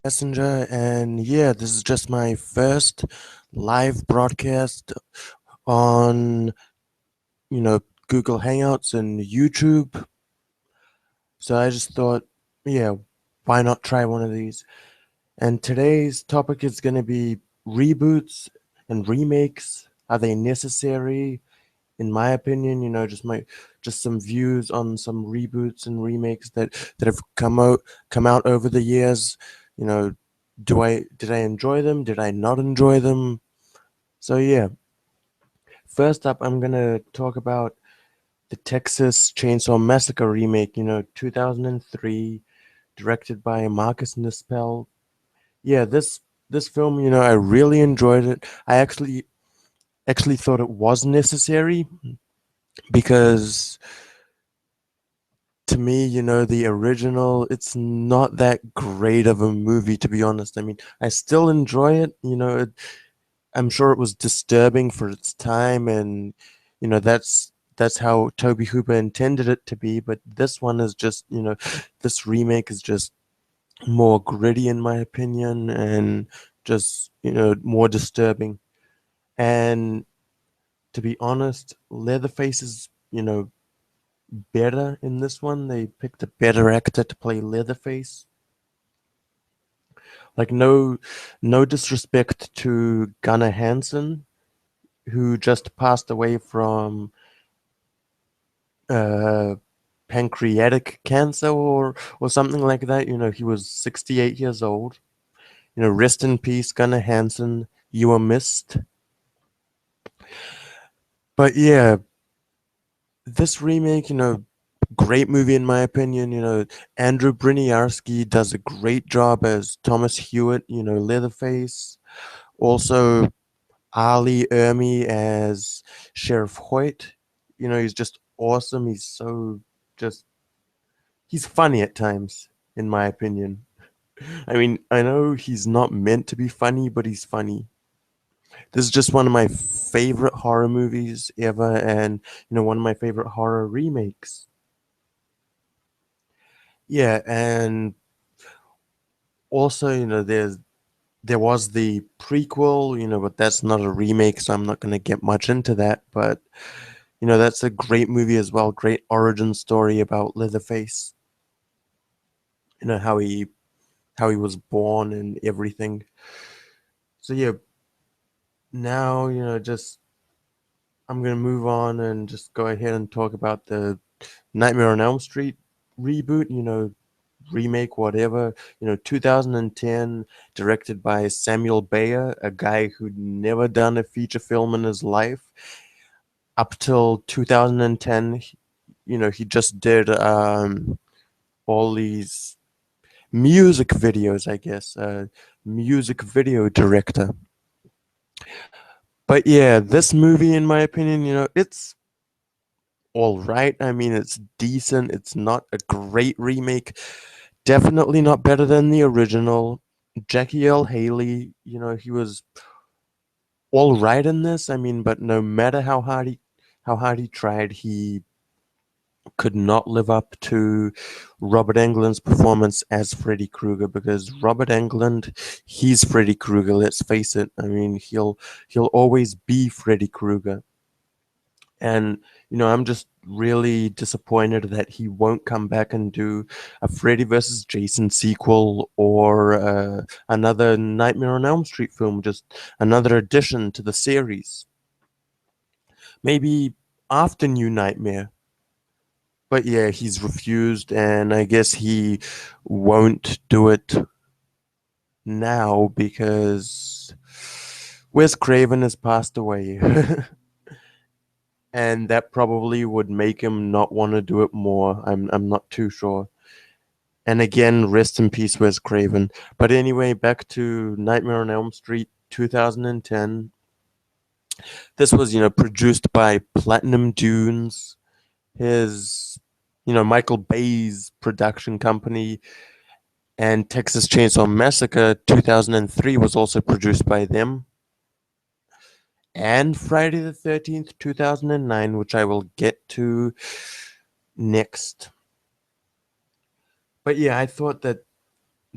Messenger, and yeah, this is just my first live broadcast on, you know, Google Hangouts and YouTube. So I just thought, yeah, why not try one of these? And today's topic is going to be reboots and remakes. Are they necessary? In my opinion, just some views on some reboots and remakes that have come out over the years. You know, did I enjoy them? Did I not enjoy them? So yeah, first up, I'm gonna talk about the Texas Chainsaw Massacre remake. 2003, directed by Marcus Nispel. Yeah, this film, I really enjoyed it. I actually thought it was necessary because to me, the original, it's not that great of a movie, to be honest. I mean, I still enjoy it. I'm sure it was disturbing for its time, and that's how Toby Hooper intended it to be. But this one is just, this remake is just more gritty, in my opinion, and just more disturbing. And to be honest, Leatherface is better in this one. They picked a better actor to play Leatherface. Like no disrespect to Gunnar Hansen, who just passed away from uh pancreatic cancer or something like that. He was 68 years old. Rest in peace, Gunnar Hansen. You were missed. But yeah, this remake, great movie in my opinion. Andrew Briniarski does a great job as Thomas Hewitt, Leatherface. Also, Ali Ermy as Sheriff Hoyt. He's just awesome. He's so just he's funny at times, in my opinion. I mean, I know he's not meant to be funny, but he's funny. This is just one of my favorite horror movies ever, and one of my favorite horror remakes. Yeah, and also, there was the prequel, but that's not a remake, so I'm not going to get much into that. But that's a great movie as well. Great origin story about Leatherface. How he was born and everything. So yeah, now just I'm gonna move on and just go ahead and talk about the Nightmare on Elm Street reboot. Remake, whatever. 2010, directed by Samuel Bayer, a guy who'd never done a feature film in his life up till 2010. He just did all these music videos, I guess. Music video director. But yeah, this movie, in my opinion, it's all right. I mean, it's decent. It's not a great remake. Definitely not better than the original. Jackie L. Haley, he was all right in this. I mean, but no matter how hard he tried, he could not live up to Robert Englund's performance as Freddy Krueger, because Robert Englund, he's Freddy Krueger, let's face it. I mean, he'll always be Freddy Krueger. And I'm just really disappointed that he won't come back and do a Freddy versus Jason sequel or another Nightmare on Elm Street film, just another addition to the series. Maybe after New Nightmare. But yeah, he's refused, and I guess he won't do it now because Wes Craven has passed away. And that probably would make him not want to do it more. I'm not too sure. And again, rest in peace, Wes Craven. But anyway, back to Nightmare on Elm Street 2010. This was, produced by Platinum Dunes, his, Michael Bay's production company, and Texas Chainsaw Massacre 2003 was also produced by them. And Friday the 13th, 2009, which I will get to next. But yeah, I thought that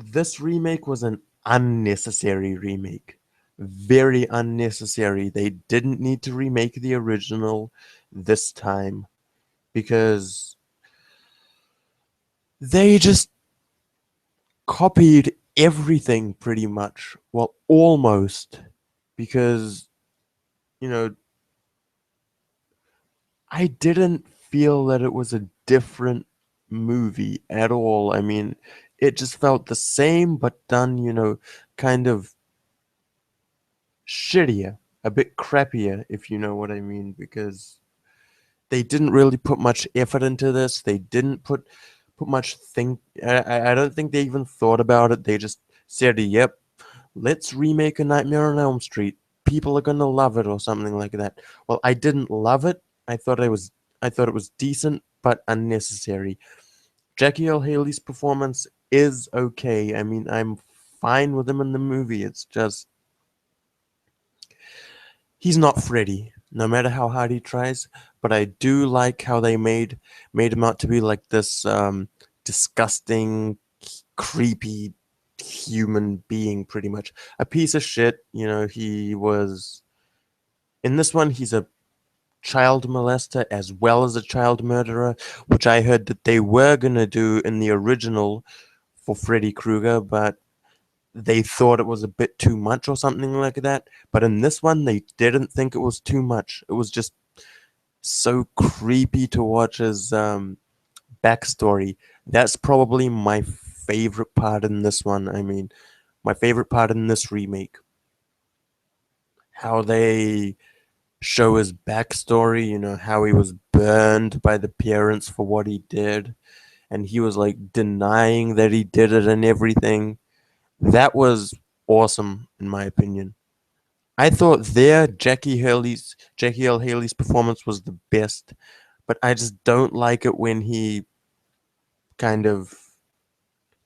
this remake was an unnecessary remake. Very unnecessary. They didn't need to remake the original this time because they just copied everything pretty much. Well, almost. Because, you know, I didn't feel that it was a different movie at all. I mean, it just felt the same, but done, kind of shittier, a bit crappier, if you know what I mean, because they didn't really put much effort into this. They didn't put much think. I don't think they even thought about it. They just said, "Yep, let's remake a Nightmare on Elm Street. People are gonna love it," or something like that. Well, I didn't love it. I thought it was decent but unnecessary. Jackie L. Haley's performance is okay. I mean, I'm fine with him in the movie. It's just he's not Freddy, no matter how hard he tries. But I do like how they made him out to be like this disgusting, creepy human being, pretty much a piece of shit. He was in this one. He's a child molester as well as a child murderer, which I heard that they were gonna do in the original for Freddy Krueger, but they thought it was a bit too much or something like that. But in this one, they didn't think it was too much. It was just so creepy to watch his backstory. That's probably my favorite part in this one. I mean, my favorite part in this remake. How they show his backstory, how he was burned by the parents for what he did, and he was like denying that he did it and everything. That was awesome, in my opinion. I thought Jackie L. Haley's performance was the best, but I just don't like it when he kind of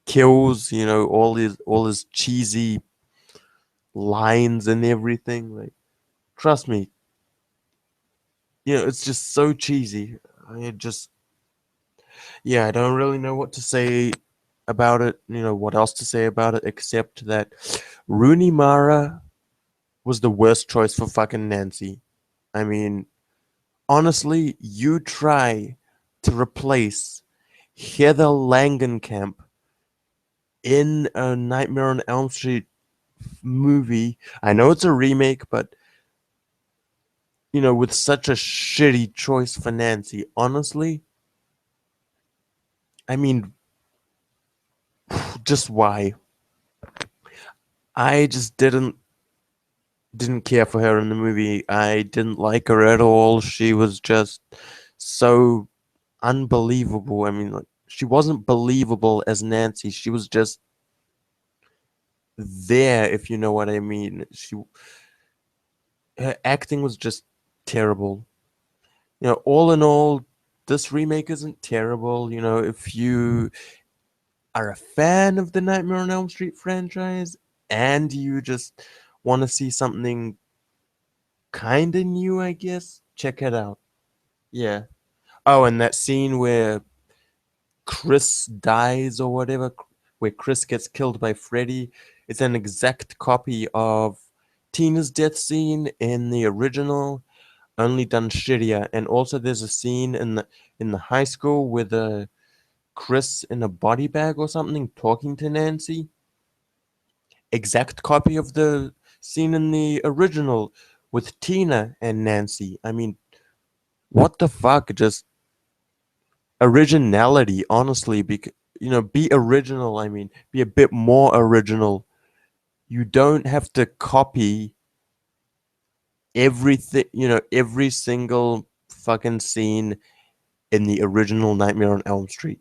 kills, all his cheesy lines and everything. Like, trust me, it's just so cheesy. I just, yeah, I don't really know what to say about it. What else to say about it except that Rooney Mara was the worst choice for fucking Nancy. I mean, honestly, you try to replace Heather Langenkamp in a Nightmare on Elm Street movie. I know it's a remake, but with such a shitty choice for Nancy, honestly, I mean, just why? I just didn't care for her in the movie. I didn't like her at all. She was just so unbelievable. I mean, like, she wasn't believable as Nancy. She was just there, if you know what I mean. Her acting was just terrible. All in all, this remake isn't terrible. If you are a fan of the Nightmare on Elm Street franchise and you just want to see something kind of new, I guess, check it out. Yeah. Oh, and that scene where Chris dies or whatever, where Chris gets killed by Freddy, it's an exact copy of Tina's death scene in the original, only done shittier. And also, there's a scene in the high school with a Chris in a body bag or something talking to Nancy. Exact copy of the scene in the original with Tina and Nancy. I mean, what the fuck? Just originality, honestly. Be original. I mean, be a bit more original. You don't have to copy everything. Every single fucking scene in the original Nightmare on Elm Street,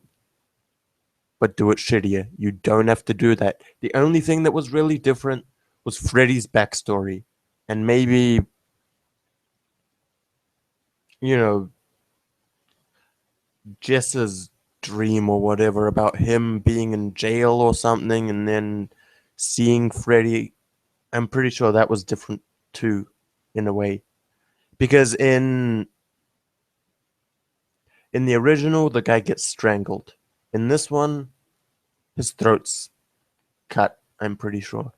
but do it shittier. You don't have to do that. The only thing that was really different was Freddy's backstory, and maybe you know Jess's dream or whatever about him being in jail or something, and then seeing Freddy. I'm pretty sure that was different too, in a way, because in the original the guy gets strangled. In this one, his throat's cut, I'm pretty sure.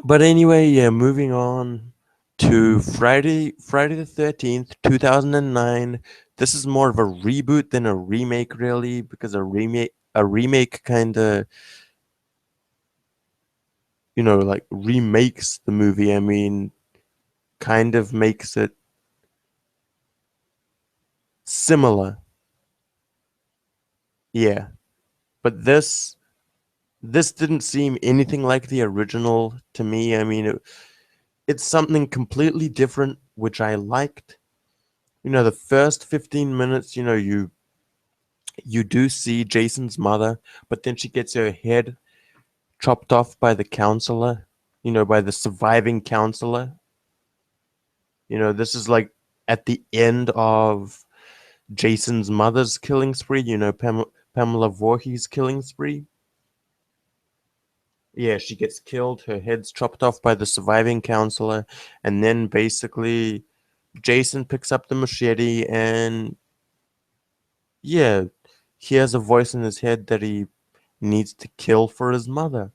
But anyway, yeah, moving on to Friday the 13th, 2009. This is more of a reboot than a remake, really, because a remake kind of, like remakes the movie. I mean, kind of makes it similar. Yeah. But this didn't seem anything like the original to me. I mean, it's something completely different, which I liked. The first 15 minutes, you do see Jason's mother, but then she gets her head chopped off by the counselor, by the surviving counselor. This is like at the end of Jason's mother's killing spree, Pamela Voorhees' killing spree. Yeah, she gets killed, her head's chopped off by the surviving counselor, and then basically Jason picks up the machete and, yeah, he has a voice in his head that he needs to kill for his mother.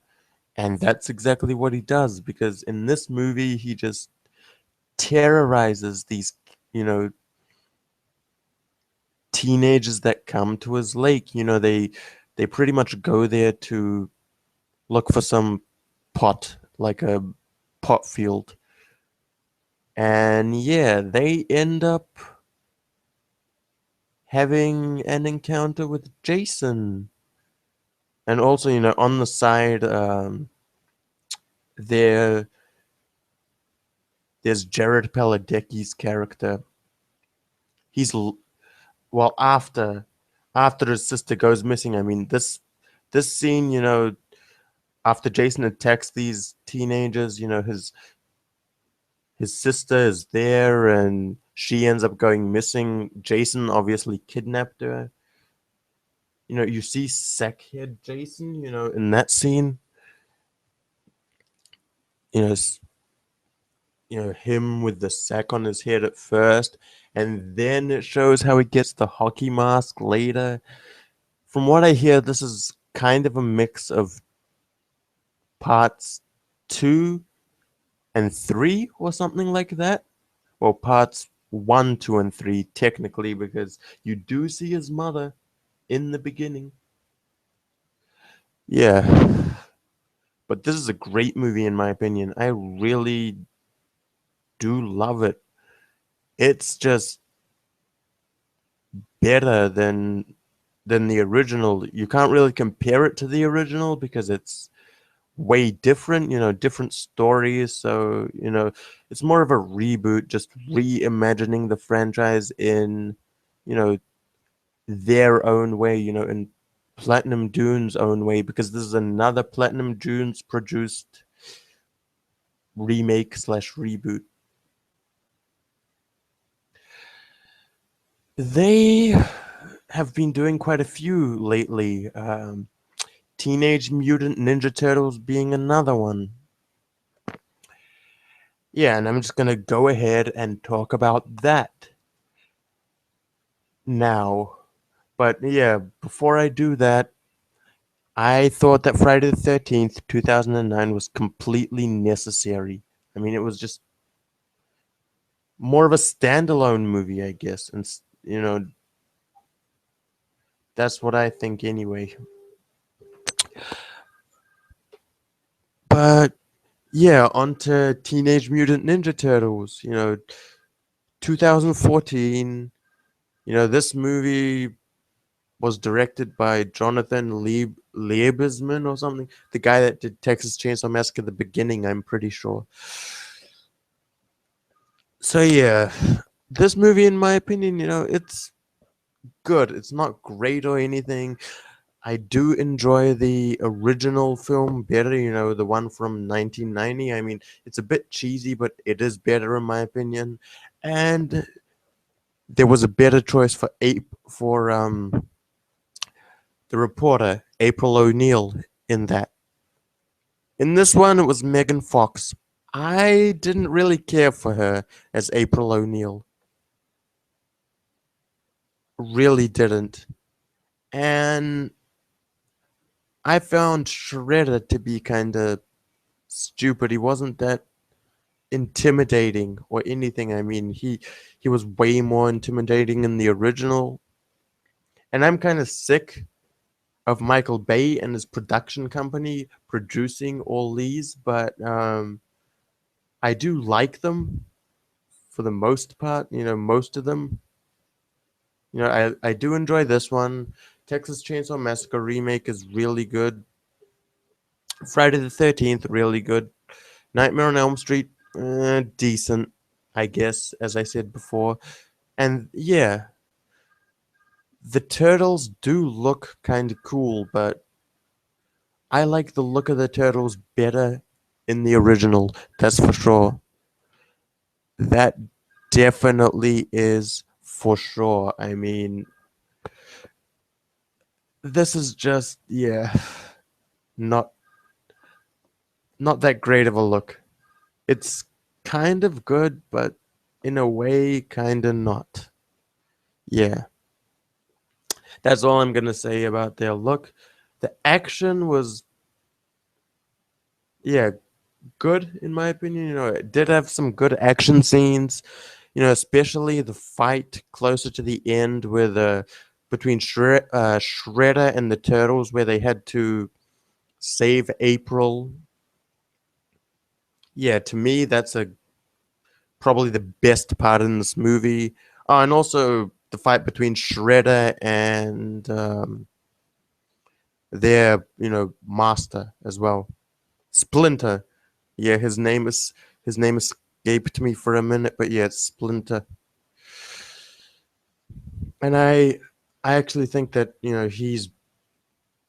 And that's exactly what he does, because in this movie he just terrorizes these, you know, teenagers that come to his lake. They pretty much go there to look for some pot, like a pot field. And yeah, they end up having an encounter with Jason. And also, on the side, there there's Jared Paladecki's character. He's well, after his sister goes missing. I mean, this scene, after Jason attacks these teenagers, his sister is there and she ends up going missing. Jason obviously kidnapped her. You see Sackhead Jason, in that scene. You know, him with the sack on his head at first, and then it shows how he gets the hockey mask later. From what I hear, this is kind of a mix of parts 2 and 3 or something like that. Well, parts 1, 2, and 3 technically, because you do see his mother in the beginning. Yeah, but this is a great movie in my opinion. I really do love it. It's just better than the original. You can't really compare it to the original because it's way different, different stories. So, it's more of a reboot, just reimagining the franchise in, you know, their own way, in Platinum Dunes' own way, because this is another Platinum Dunes produced remake slash reboot. They have been doing quite a few lately. Teenage Mutant Ninja Turtles being another one. Yeah, and I'm just gonna go ahead and talk about that now. But yeah, before I do that, I thought that Friday the 13th, 2009 was completely necessary. I mean, it was just more of a standalone movie, I guess. And, that's what I think anyway. But yeah, on to Teenage Mutant Ninja Turtles, 2014. This movie was directed by Jonathan Liebesman or something. The guy that did Texas Chainsaw Massacre at the beginning, I'm pretty sure. So yeah, this movie, in my opinion, it's good. It's not great or anything. I do enjoy the original film better, the one from 1990. I mean, it's a bit cheesy, but it is better in my opinion. And there was a better choice for the reporter April O'Neil in that. In this one, it was Megan Fox. I didn't really care for her as April O'Neil. Really didn't. And I found Shredder to be kind of stupid. He wasn't that intimidating or anything. I mean, he was way more intimidating in the original. And I'm kind of sick of Michael Bay and his production company producing all these, but I do like them for the most part. Most of them. I do enjoy this one. Texas Chainsaw Massacre remake is really good. Friday the 13th, really good. Nightmare on Elm Street, decent, I guess, as I said before. And yeah, the turtles do look kind of cool, but I like the look of the turtles better in the original. That's for sure. That definitely is for sure. I mean, this is just, yeah, not not that great of a look. It's kind of good, but in a way, kind of not. Yeah, that's all I'm gonna say about their look. The action was, yeah, good in my opinion. It did have some good action scenes. Especially the fight closer to the end with between Shredder and the Turtles, where they had to save April. Yeah, to me, that's a probably the best part in this movie. And also the fight between Shredder and their master as well, Splinter. Yeah, his name escaped me for a minute, but yeah, it's Splinter. And I actually think that he's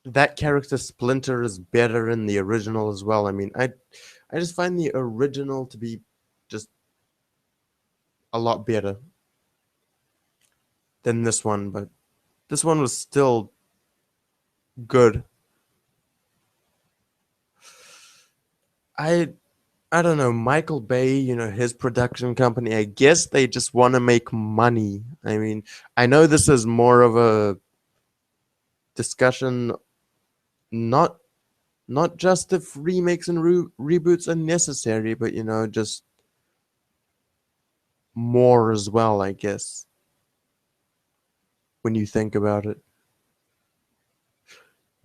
that character Splinter is better in the original as well. I mean, I just find the original to be just a lot better than this one, but this one was still good. I I don't know, Michael Bay, his production company, I guess they just want to make money. I mean, I know this is more of a discussion, not not just if remakes and reboots are necessary, but just more as well, I guess, when you think about it.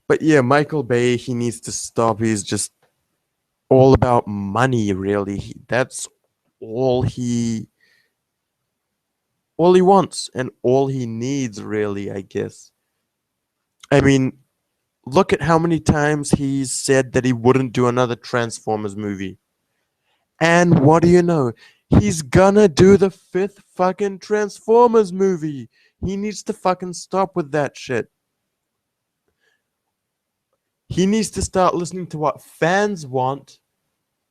But yeah, Michael Bay, he needs to stop. He's just all about money, really. That's all he wants and all he needs, really, I guess. I mean, look at how many times he's said that he wouldn't do another Transformers movie. And what do you know? He's gonna do the fifth fucking Transformers movie. He needs to fucking stop with that shit. He needs to start listening to what fans want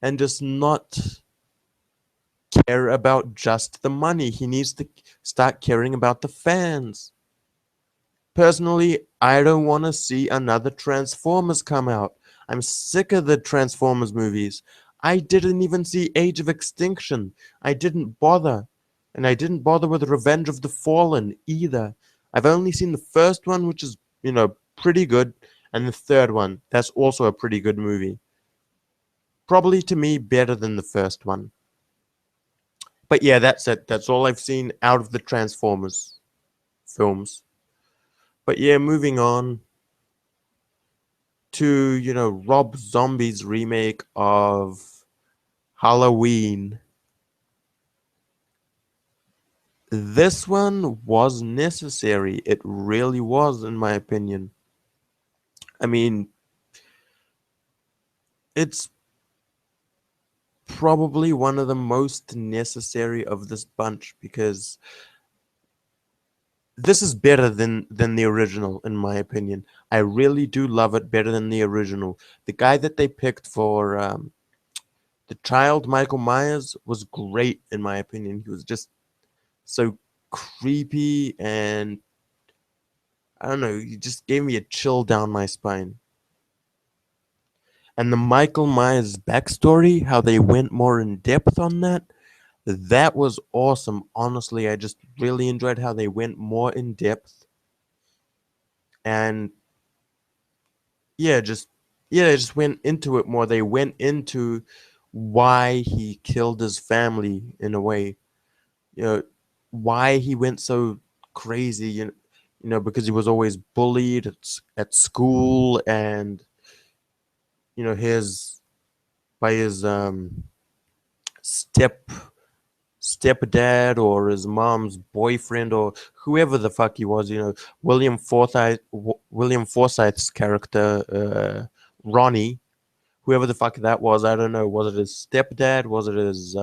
and just not care about just the money. He needs to start caring about the fans. Personally, I don't want to see another Transformers come out. I'm sick of the Transformers movies. I didn't even see Age of Extinction. I didn't bother. And I didn't bother with Revenge of the Fallen either. I've only seen the first one, which is, pretty good, and the third one. That's also a pretty good movie. Probably to me better than the first one. But yeah, that's it. That's all I've seen out of the Transformers films. But yeah, moving on to, Rob Zombie's remake of Halloween. This one was necessary. It really was, in my opinion. I mean, it's probably one of the most necessary of this bunch because this is better than the original, in my opinion. I really do love it better than the original. The guy that they picked for the child, Michael Myers, was great, in my opinion. He was just so creepy, and I don't know, he just gave me a chill down my spine. And the Michael Myers backstory, how they went more in depth on that was awesome. Honestly, I just really enjoyed how they went more in depth. And yeah, just yeah, they just went into it more. They went into why he killed his family in a way. You know, why he went so crazy. Because he was always bullied at school, and his by his step stepdad or his mom's boyfriend or whoever the fuck he was. William Forsythe's character, Ronnie, whoever the fuck that was. I don't know. Was it his stepdad? Was it his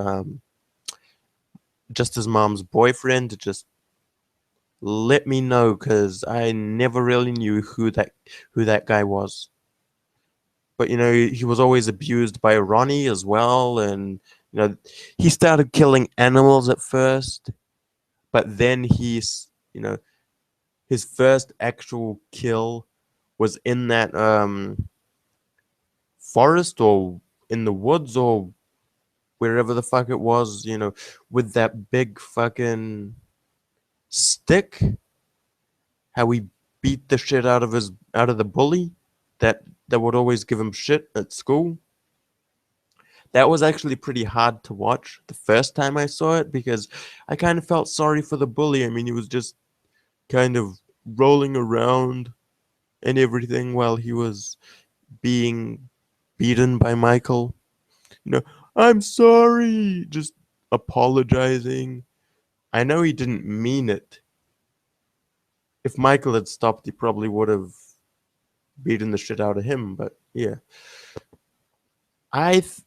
just his mom's boyfriend? Just let me know, because I never really knew who that guy was. But he was always abused by Ronnie as well, and you know he started killing animals at first, but then his first actual kill was in that forest, or in the woods, or wherever the fuck it was, with that big fucking stick. How he beat the shit out of the bully that would always give him shit at school. That was actually pretty hard to watch the first time I saw it, because I kind of felt sorry for the bully. I mean, he was just kind of rolling around and everything while he was being beaten by Michael. You know, I'm sorry, just apologizing. I know he didn't mean it. If Michael had stopped, he probably would have beaten the shit out of him. But yeah, I, th-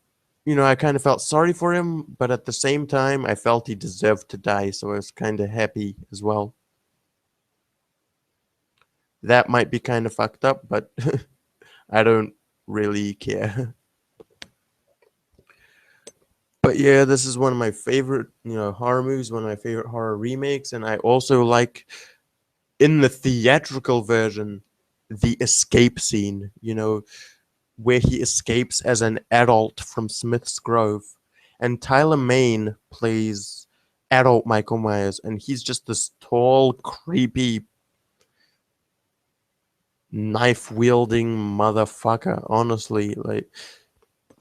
I kind of felt sorry for him, but at the same time, I felt he deserved to die, so I was kind of happy as well. That might be kind of fucked up, but I don't really care. But yeah, this is one of my favorite, horror movies, one of my favorite horror remakes, and I also like, in the theatrical version, the escape scene, where he escapes as an adult from Smith's Grove. And Tyler Main plays adult Michael Myers, and he's just this tall, creepy, knife wielding motherfucker. Honestly, like,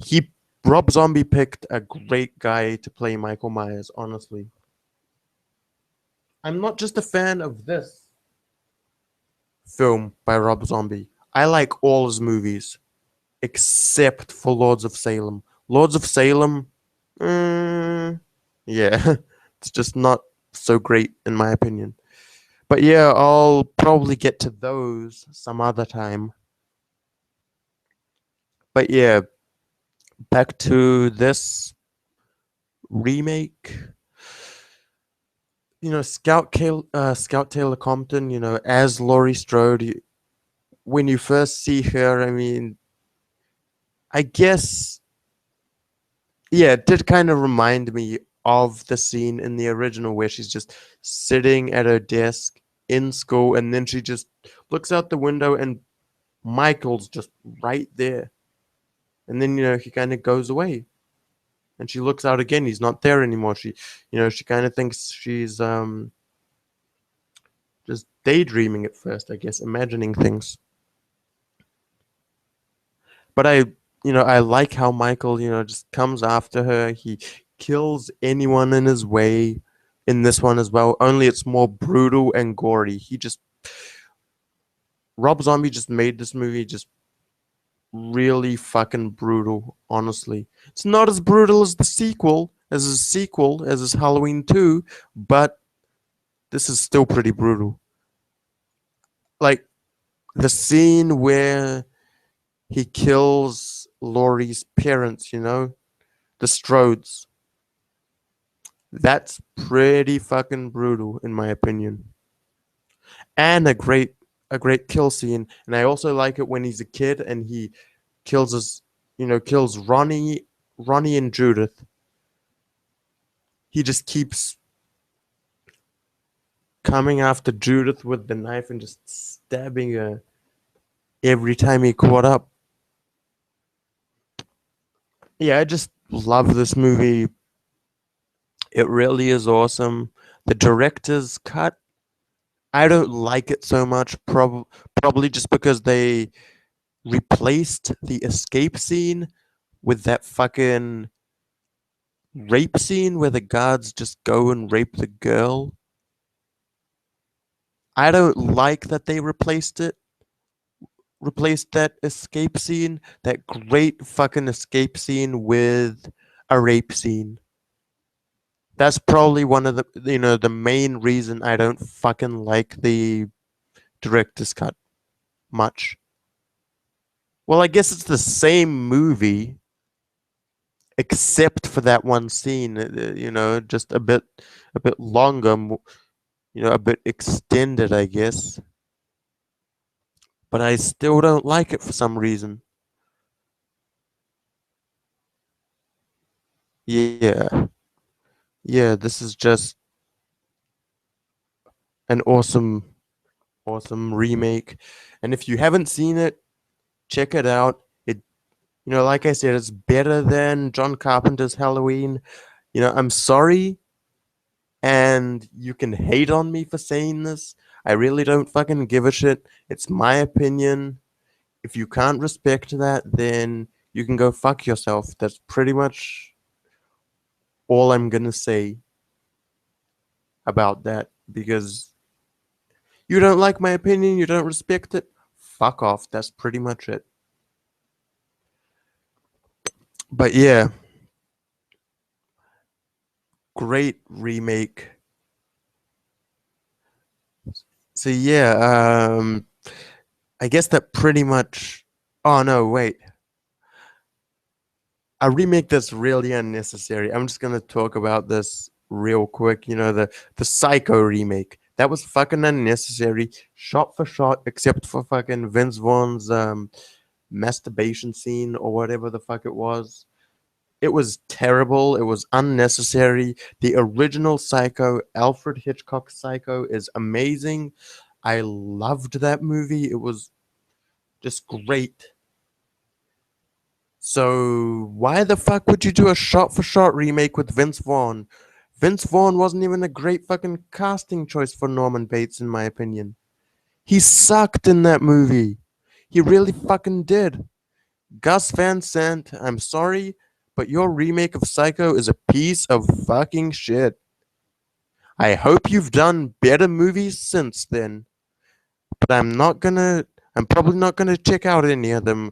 he Rob Zombie picked a great guy to play Michael Myers. Honestly, I'm not just a fan of this film by Rob Zombie. I like all his movies except for Lords of Salem. Lords of Salem, yeah, it's just not so great in my opinion. But yeah, I'll probably get to those some other time. But yeah, back to this remake. Scout Taylor Compton, as Laurie Strode. When you first see her, I mean, I guess, yeah, it did kind of remind me of the scene in the original where she's just sitting at her desk in school, and then she just looks out the window and Michael's just right there. And then, he kind of goes away. And she looks out again, he's not there anymore. She kind of thinks she's just daydreaming at first, I guess, imagining things. But I like how Michael, just comes after her. He kills anyone in his way in this one as well. Only it's more brutal and gory. Rob Zombie just made this movie just really fucking brutal, honestly. It's not as brutal as his Halloween 2, but this is still pretty brutal. Like the scene where he kills Laurie's parents, the Strodes. That's pretty fucking brutal in my opinion. And a great kill scene. And I also like it when he's a kid and he kills Ronnie and Judith. He just keeps coming after Judith with the knife and just stabbing her every time he caught up. Yeah, I just love this movie. It really is awesome. The director's cut, I don't like it so much, probably just because they replaced the escape scene with that fucking rape scene where the guards just go and rape the girl. I don't like that they replaced that escape scene, that great fucking escape scene, with a rape scene. That's probably one of the main reason I don't fucking like the director's cut much. Well, I guess it's the same movie except for that one scene, just a bit longer, a bit extended, I guess. But I still don't like it for some reason. Yeah. Yeah, this is just an awesome remake. And if you haven't seen it, check it out. Like I said, it's better than John Carpenter's Halloween. I'm sorry, and you can hate on me for saying this. I really don't fucking give a shit. It's my opinion. If you can't respect that, then you can go fuck yourself. That's pretty much all I'm gonna say about that. Because you don't like my opinion, you don't respect it, fuck off. That's pretty much it. But yeah, great remake. So yeah, I guess that pretty much. Oh no, wait. A remake that's really unnecessary. I'm just gonna talk about this real quick. The Psycho remake. That was fucking unnecessary, shot for shot, except for fucking Vince Vaughn's masturbation scene or whatever the fuck it was. It was terrible. It was unnecessary. The original Psycho, Alfred Hitchcock Psycho, is amazing. I loved that movie. It was just great. So why the fuck would you do a shot for shot remake with Vince Vaughn? Vince Vaughn wasn't even a great fucking casting choice for Norman Bates, in my opinion. He sucked in that movie. He really fucking did. Gus Van Sant, I'm sorry, but your remake of Psycho is a piece of fucking shit. I hope you've done better movies since then, but I'm probably not gonna check out any of them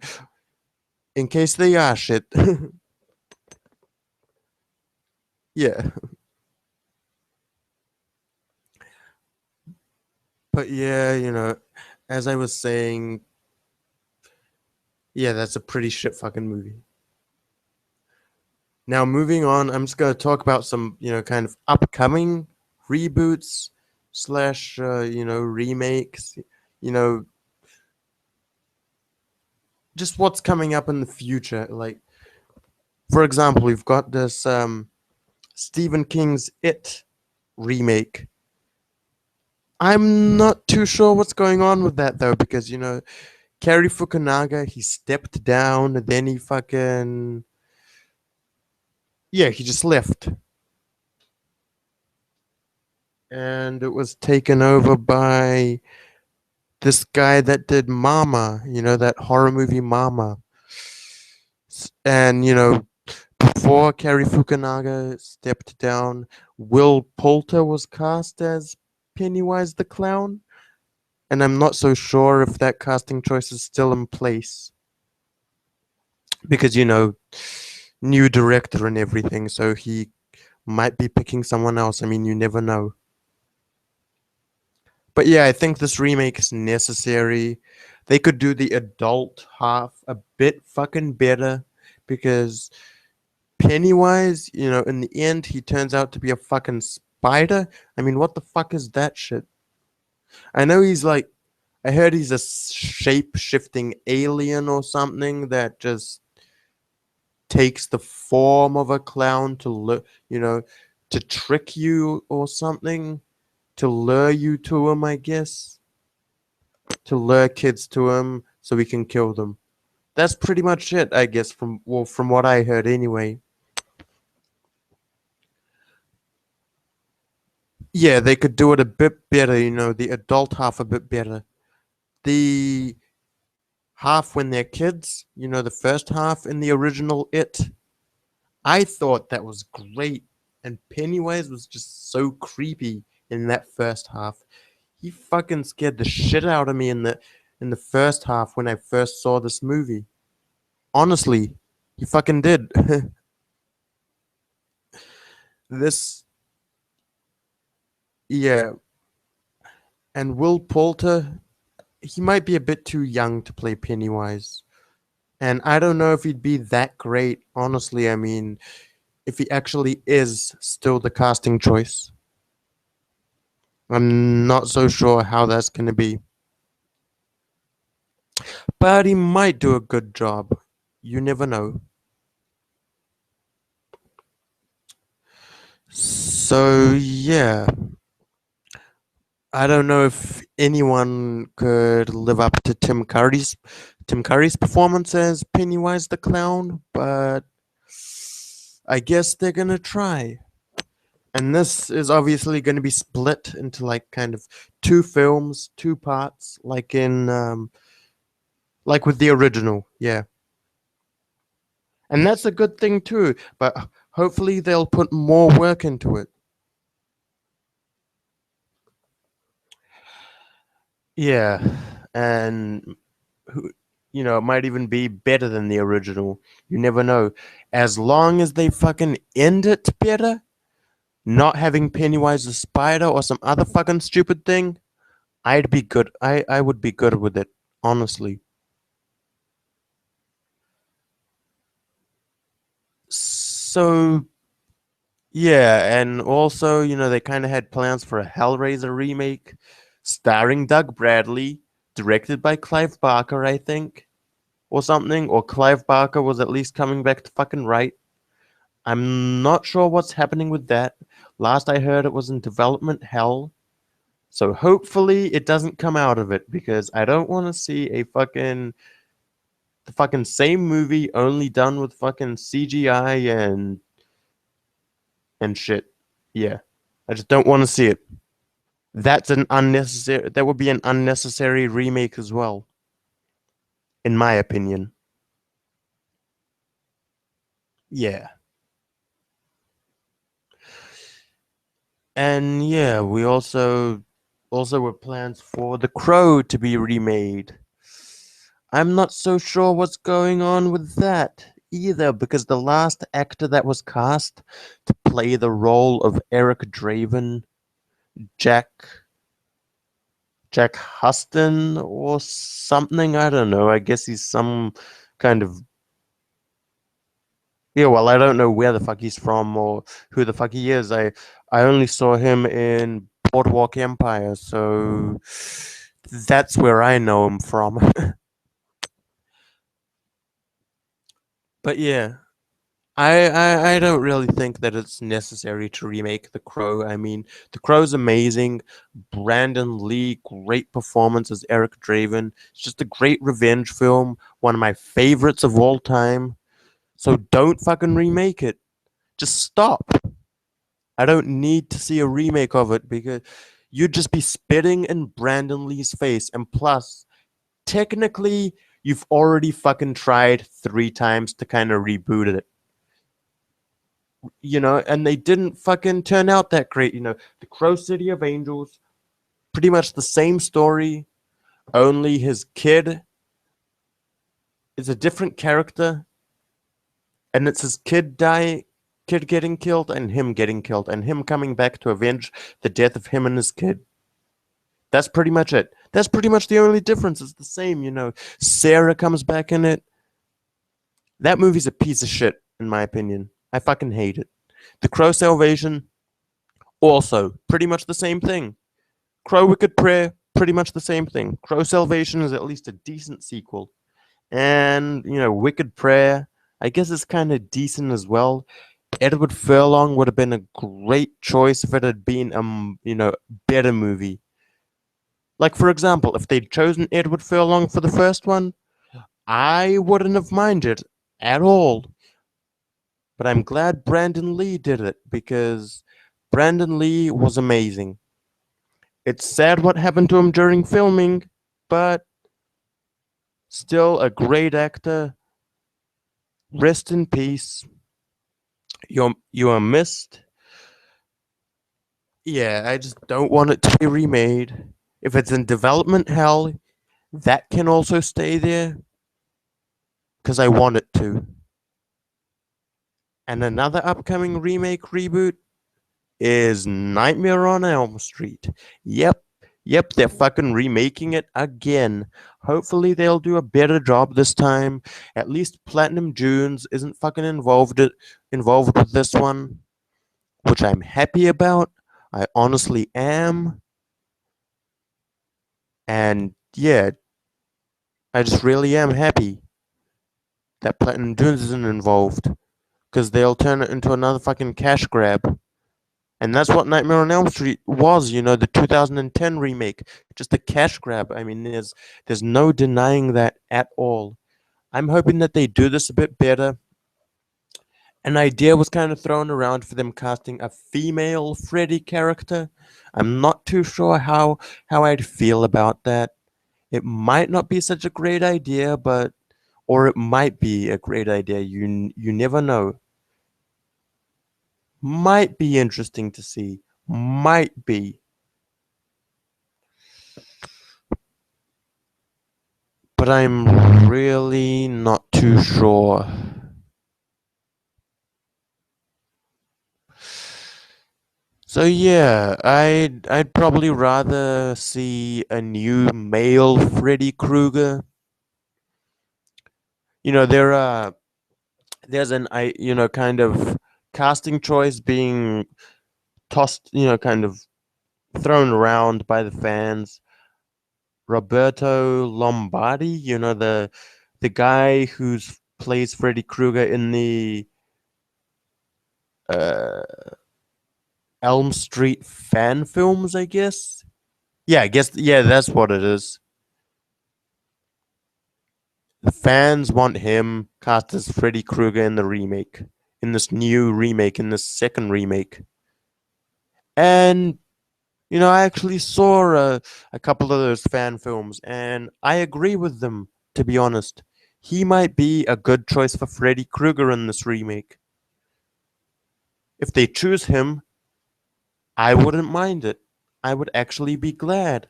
in case they are shit. Yeah. But yeah, as I was saying, yeah, that's a pretty shit fucking movie. Now, moving on, I'm just going to talk about some, kind of upcoming reboots slash, remakes, you know, just what's coming up in the future. Like, for example, we've got this Stephen King's It remake. I'm not too sure what's going on with that, though, because, Cary Fukunaga, he stepped down, and then he fucking. Yeah, he just left. And it was taken over by this guy that did Mama, that horror movie Mama. And, before Cary Fukunaga stepped down, Will Poulter was cast as Pennywise the Clown. And I'm not so sure if that casting choice is still in place. Because, new director and everything, so he might be picking someone else. I mean, you never know. But yeah, I think this remake is necessary. They could do the adult half a bit fucking better because Pennywise, in the end, he turns out to be a fucking spider. I mean, what the fuck is that shit? I know I heard he's a shape shifting alien or something that just takes the form of a clown to trick you or something, to lure you to him, I guess. To lure kids to him so we can kill them. That's pretty much it, I guess, from what I heard anyway. Yeah, they could do it a bit better, the adult half a bit better. The half when they're kids, the first half in the original It. I thought that was great, and Pennywise was just so creepy in that first half. He fucking scared the shit out of me in the first half when I first saw this movie. Honestly, he fucking did. This, yeah, and Will Poulter, he might be a bit too young to play Pennywise. And I don't know if he'd be that great, honestly. I mean, if he actually is still the casting choice. I'm not so sure how that's going to be. But he might do a good job. You never know. So, yeah. I don't know if anyone could live up to Tim Curry's performance as Pennywise the Clown, but I guess they're gonna try. And this is obviously going to be split into like kind of two films, two parts, like with the original, yeah. And that's a good thing too, but hopefully they'll put more work into it. Yeah, and who, it might even be better than the original. You never know. As long as they fucking end it better, not having Pennywise the spider or some other fucking stupid thing, I'd be good. I would be good with it, honestly. So yeah, and also, they kind of had plans for a Hellraiser remake starring Doug Bradley, directed by Clive Barker, I think, or something, or Clive Barker was at least coming back to fucking write. I'm not sure what's happening with that. Last I heard, it was in development hell. So hopefully it doesn't come out of it because I don't want to see the fucking same movie only done with fucking CGI and shit. Yeah. I just don't want to see it. That would be an unnecessary remake as well, in my opinion. Yeah. And yeah, we also were plans for The Crow to be remade. I'm not so sure what's going on with that either because the last actor that was cast to play the role of Eric Draven, Jack Jack Huston or something. I don't know. I guess he's some kind of, yeah. Well, I don't know where the fuck he's from or who the fuck he is. I only saw him in Boardwalk Empire, so that's where I know him from. But yeah, I don't really think that it's necessary to remake The Crow. I mean, The Crow's amazing. Brandon Lee, great performance as Eric Draven. It's just a great revenge film, one of my favorites of all time. So don't fucking remake it. Just stop. I don't need to see a remake of it because you'd just be spitting in Brandon Lee's face. And plus, technically, you've already fucking tried 3 times to kind of reboot it. And they didn't fucking turn out that great. The Crow City of Angels, pretty much the same story, only his kid is a different character, and it's his kid getting killed, and him coming back to avenge the death of him and his kid. That's pretty much it. That's pretty much the only difference. It's the same. Sarah comes back in it. That movie's a piece of shit, in my opinion. I fucking hate it. The Crow Salvation, also pretty much the same thing. Crow Wicked Prayer, pretty much the same thing. Crow Salvation is at least a decent sequel. And, Wicked Prayer, I guess it's kind of decent as well. Edward Furlong would have been a great choice if it had been better movie. Like, for example, if they'd chosen Edward Furlong for the first one, I wouldn't have minded at all. But I'm glad Brandon Lee did it because Brandon Lee was amazing. It's sad what happened to him during filming, but Still a great actor. Rest in peace. You are missed. Yeah, I just don't want it to be remade. If it's in development hell, that can also stay there because I want it to. And another upcoming remake reboot is Nightmare on Elm Street. Yep, yep, they're fucking remaking it again. Hopefully they'll do a better job this time. At least Platinum Dunes isn't fucking involved with this one, which I'm happy about. I honestly am. And yeah, I just really am happy that Platinum Dunes isn't involved because they'll turn it into another fucking cash grab. And that's what Nightmare on Elm Street was, the 2010 remake. Just a cash grab. I mean, there's no denying that at all. I'm hoping that they do this a bit better. An idea was kind of thrown around for them casting a female Freddy character. I'm not too sure how I'd feel about that. It might not be such a great idea, but or it might be a great idea. You never know. Might be interesting to see. Might be. But I'm really not too sure. So yeah, I'd probably rather see a new male Freddy Krueger. You know, there's an I kind of casting choice being tossed, kind of thrown around by the fans. Roberto Lombardi, the guy who's plays Freddy Krueger in the uh Elm Street fan films, I guess. Yeah, I guess yeah, that's what it is. The fans want him cast as Freddy Krueger in the remake, in this new remake, in this second remake. And I actually saw a couple of those fan films, and I agree with them. To be honest, he might be a good choice for Freddy Krueger in this remake. If they choose him, I wouldn't mind it. I would actually be glad,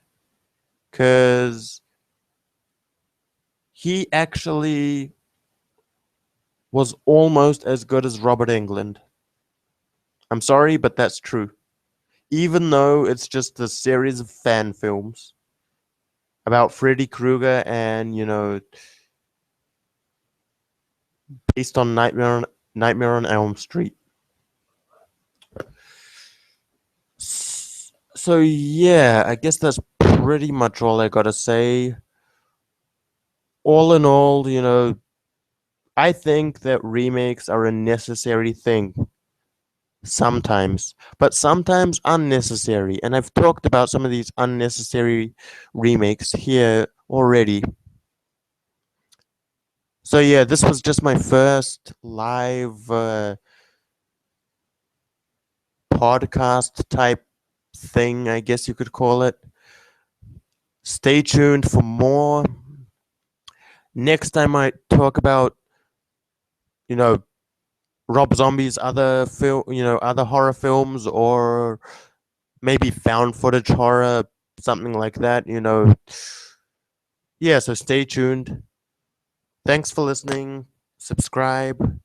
because he actually was almost as good as Robert Englund. I'm sorry, but that's true. Even though it's just a series of fan films about Freddy Krueger and, based on Nightmare on Elm Street. So yeah, I guess that's pretty much all I gotta say. All in all, I think that remakes are a necessary thing sometimes, but sometimes unnecessary. And I've talked about some of these unnecessary remakes here already. So yeah, this was just my first live podcast type thing, I guess you could call it. Stay tuned for more. Next time I talk about, you know, Rob Zombie's other other horror films, or maybe found footage horror, something like that. Yeah, so stay tuned. Thanks for listening. Subscribe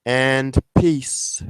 and peace.